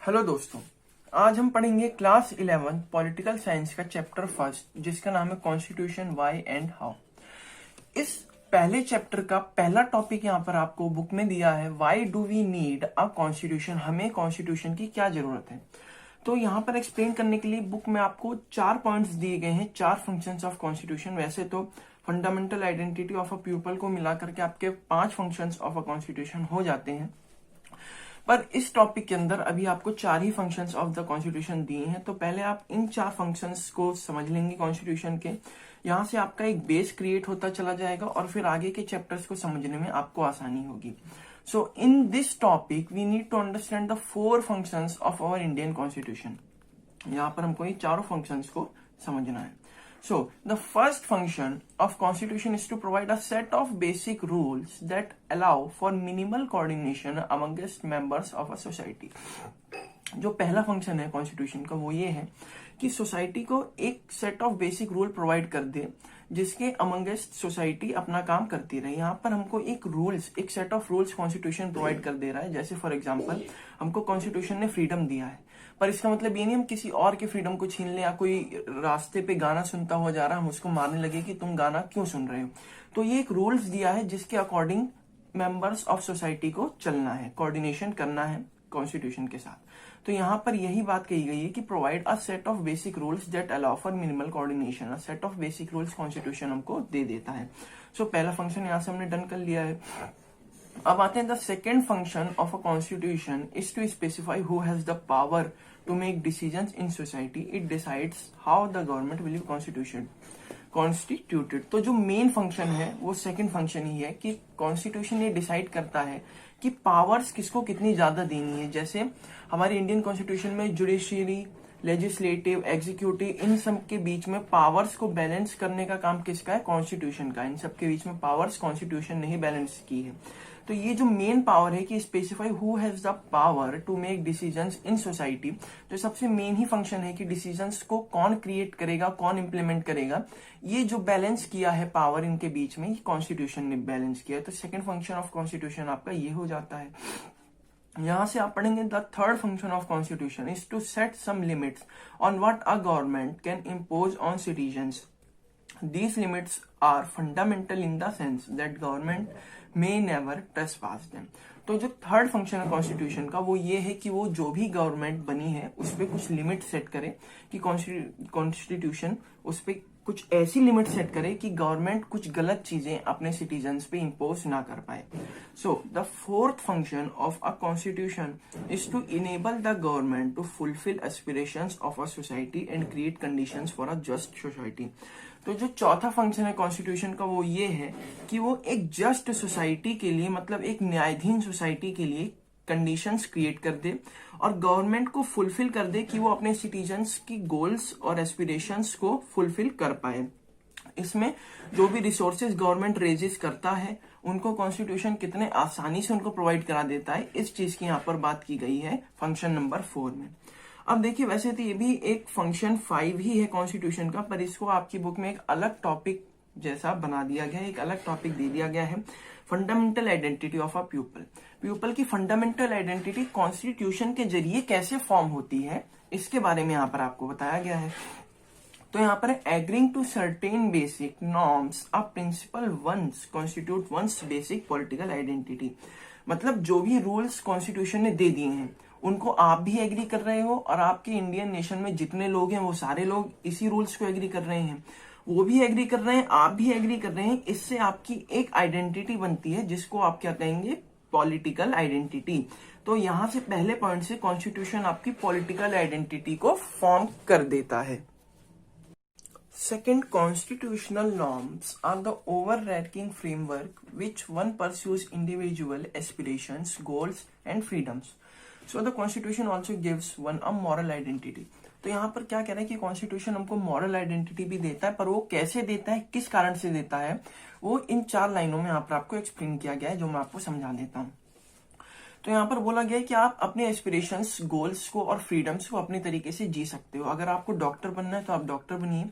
Hello दोस्तों, आज हम पढ़ेंगे क्लास 11 पॉलिटिकल साइंस का चैप्टर फर्स्ट, जिसका नाम है कॉन्स्टिट्यूशन व्हाई एंड हाउ। इस पहले चैप्टर का पहला टॉपिक यहाँ पर आपको बुक में दिया है, why do we need a constitution, हमें कॉन्स्टिट्यूशन की क्या जरूरत है। तो यहाँ पर एक्सप्लेन करने के लिए बुक में आपको 4 पॉइंट्स दिए गए हैं, 4 फंक्शंस ऑफ कॉन्स्टिट्यूशन। वैसे तो fundamental identity of a people को मिलाकर के आपके 5 फंक्शंस ऑफ अ कॉन्स्टिट्यूशन हो जाते हैं, पर इस टॉपिक के अंदर अभी आपको 4 ही फंक्शंस ऑफ द कॉन्स्टिट्यूशन दिए हैं। तो पहले आप इन 4 फंक्शंस को समझ लेंगे कॉन्स्टिट्यूशन के। यहां से आपका एक बेस क्रिएट होता चला जाएगा और फिर आगे के चैप्टर्स को समझने में आपको आसानी होगी। So in this topic we need to understand the 4 functions of our Indian constitution. यहाँ पर हमको ये चारों फंक्शंस को समझना है। So, the first function of constitution is to provide a set of basic rules that allow for minimal coordination amongst members of a society. जो पहला फंक्शन है कॉन्स्टिट्यूशन का वो ये है कि सोसाइटी को एक set of basic rule provide कर दे जिसके अमंगेस्ट सोसाइटी अपना काम करती रहे। यहाँ पर हमको एक set of rules constitution provide कर दे रहा है। जैसे फॉर एग्जांपल हमको कॉन्स्टिट्यूशन ने फ्रीडम दिया है, पर इसका मतलब ये नहीं हम किसी और के फ्रीडम को छीन ले, या कोई रास्ते पे गाना सुनता हुआ जा रहा है हम उसको मारने लगे कि तुम गाना क्यों सुन रहे हो। तो ये एक रूल्स दिया है जिसके अकॉर्डिंग मेंबर्स ऑफ सोसाइटी को चलना है, कोऑर्डिनेशन करना है कॉन्स्टिट्यूशन के साथ। तो यहाँ पर यही बात कही गई है कि provide a set of basic rules that allow for minimal coordination. A set of basic rules constitution हमको दे देता है। सो पहला फंक्शन यहाँ से हमने डन कर लिया है। अब आते हैं the second function of a constitution is to specify who has the power to make decisions in society. It decides how the government will be constituted. तो जो मेन फंक्शन है वो सेकंड फंक्शन ही है कि कॉन्स्टिट्यूशन ये decide करता है कि पावर्स किसको कितनी ज्यादा देनी है। जैसे हमारे इंडियन कॉन्स्टिट्यूशन में जुडिशियरी, लेजिस्लेटिव, एग्जीक्यूटिव, इन सब के बीच में पावर्स को बैलेंस करने का काम किसका है? कॉन्स्टिट्यूशन का। इन सब के बीच में पावर्स कॉन्स्टिट्यूशन ने ही बैलेंस की है। तो ये जो मेन पावर है कि specify who has the power to make decisions in society, तो सबसे मेन ही फंक्शन है कि डिसीजंस को कौन क्रिएट करेगा, कौन इंप्लीमेंट करेगा। ये जो बैलेंस किया है पावर इनके बीच में, ये कॉन्स्टिट्यूशन ने बैलेंस किया है। तो सेकेंड फंक्शन ऑफ कॉन्स्टिट्यूशन आपका ये हो जाता है। यहां से आप पढ़ेंगे the third function of constitution is to set some limits on what a government can impose on citizens. These limits are fundamental in the sense that government may never trespass them. तो जो third function है constitution का वो ये है कि वो जो भी गवर्नमेंट बनी है उस पर कुछ लिमिट सेट करे, कि कॉन्स्टिट्यूशन उस पर कुछ ऐसी लिमिट सेट करे कि गवर्नमेंट कुछ गलत चीजें अपने सिटीजन्स पे इम्पोज ना कर पाए। So the fourth function of a constitution is to enable the government to fulfil aspirations of a society and create conditions for a just society. तो जो चौथा फंक्शन है कॉन्स्टिट्यूशन का वो ये है कि वो एक जस्ट सोसाइटी के लिए, मतलब एक न्यायाधीन सोसाइटी के लिए कंडीशंस क्रिएट कर दे और गवर्नमेंट को फुलफिल कर दे कि वो अपने सिटीजन्स की गोल्स और एस्पिरेशंस को फुलफिल कर पाए। इसमें जो भी रिसोर्सेज गवर्नमेंट रेजिस करता है उनको कॉन्स्टिट्यूशन कितने आसानी से उनको प्रोवाइड करा देता है, इस चीज की यहाँ पर बात की गई है फंक्शन नंबर 4 में। अब देखिए, वैसे तो ये भी एक फंक्शन 5 ही है कॉन्स्टिट्यूशन का, पर इसको आपकी बुक में एक अलग टॉपिक जैसा बना दिया गया है, एक अलग टॉपिक दे दिया गया है, fundamental identity of a people. People की फंडामेंटल आइडेंटिटी कॉन्स्टिट्यूशन के जरिए कैसे फॉर्म होती है, इसके बारे में यहाँ पर आपको बताया गया है। तो यहाँ पर agreeing to certain basic norms a principle one's constitute one's basic political identity. मतलब जो भी रूल्स कॉन्स्टिट्यूशन ने दे दिए हैं उनको आप भी एग्री कर रहे हो और आपके इंडियन नेशन में जितने लोग हैं वो सारे लोग इसी रूल्स को एग्री कर रहे हैं, वो भी एग्री कर रहे हैं, आप भी एग्री कर रहे हैं। इससे आपकी एक आइडेंटिटी बनती है जिसको आप क्या कहेंगे? Political identity. तो यहां से पहले पॉइंट से कॉन्स्टिट्यूशन आपकी पॉलिटिकल आइडेंटिटी को फॉर्म कर देता है। Second, constitutional norms are the overarching framework which one pursues individual aspirations, goals and freedoms. So the constitution also gives one a moral identity. तो यहाँ पर क्या कह रहा है कि कॉन्स्टिट्यूशन हमको मॉरल आइडेंटिटी भी देता है, पर वो कैसे देता है, किस कारण से देता है, वो इन 4 लाइनों में यहाँ पर आपको एक्सप्लेन किया गया है, जो मैं आपको समझा देता हूँ। तो यहाँ पर बोला गया है कि आप अपने एस्पिरेशंस, गोल्स को और फ्रीडम्स को अपने तरीके से जी सकते हो। अगर आपको डॉक्टर बनना है तो आप डॉक्टर बनिए,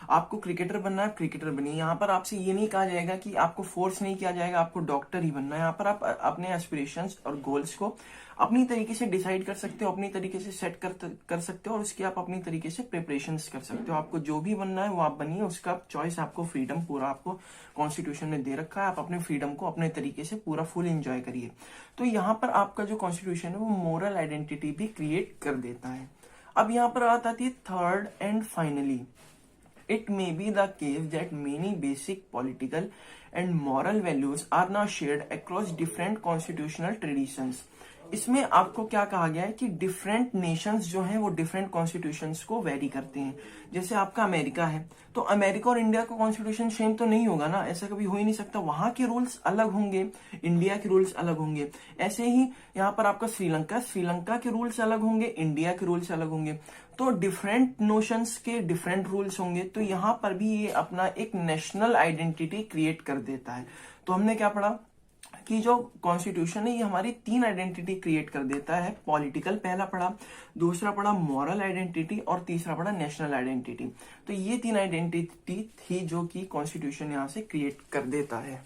आपको क्रिकेटर बनना है आप क्रिकेटर बनिए। यहाँ पर आपसे ये नहीं कहा जाएगा कि आपको फोर्स नहीं किया जाएगा आपको डॉक्टर ही बनना है। यहाँ पर आप अपने एस्पिरेशंस और गोल्स को अपनी तरीके से डिसाइड कर सकते हो, अपनी तरीके से सेट कर सकते हो, और उसकी आप अपनी तरीके से प्रिपरेशंस कर सकते हो। आपको जो भी बनना है वो आप बनिए, उसका चॉइस आपको, फ्रीडम पूरा आपको कॉन्स्टिट्यूशन ने दे रखा है। आप अपने फ्रीडम को अपने तरीके से पूरा फुल एंजॉय करिए। तो यहाँ पर आपका जो कॉन्स्टिट्यूशन है वो मोरल आइडेंटिटी भी क्रिएट कर देता है। अब यहाँ पर बात आती है third and finally, it may be the case that many basic political and moral values are now shared across different constitutional traditions। इसमें आपको क्या कहा गया है कि डिफरेंट नेशंस जो हैं वो डिफरेंट कॉन्स्टिट्यूशंस को वेरी करते हैं। जैसे आपका अमेरिका है, तो अमेरिका और इंडिया का कॉन्स्टिट्यूशन सेम तो नहीं होगा ना, ऐसा कभी हो ही नहीं सकता। वहां के रूल्स अलग होंगे, इंडिया के रूल्स अलग होंगे। ऐसे ही यहाँ पर आपका श्रीलंका के रूल्स अलग होंगे, इंडिया के रूल्स अलग होंगे। तो डिफरेंट नोशंस के डिफरेंट रूल्स होंगे। तो यहाँ पर भी ये अपना एक नेशनल आइडेंटिटी क्रिएट कर देता है। तो हमने क्या पढ़ा कि जो कॉन्स्टिट्यूशन है ये हमारी 3 आइडेंटिटी क्रिएट कर देता है। पॉलिटिकल पहला पढ़ा, दूसरा पढ़ा मॉरल आइडेंटिटी, और तीसरा पढ़ा नेशनल आइडेंटिटी। तो ये 3 आइडेंटिटी थी जो कि कॉन्स्टिट्यूशन यहाँ से क्रिएट कर देता है।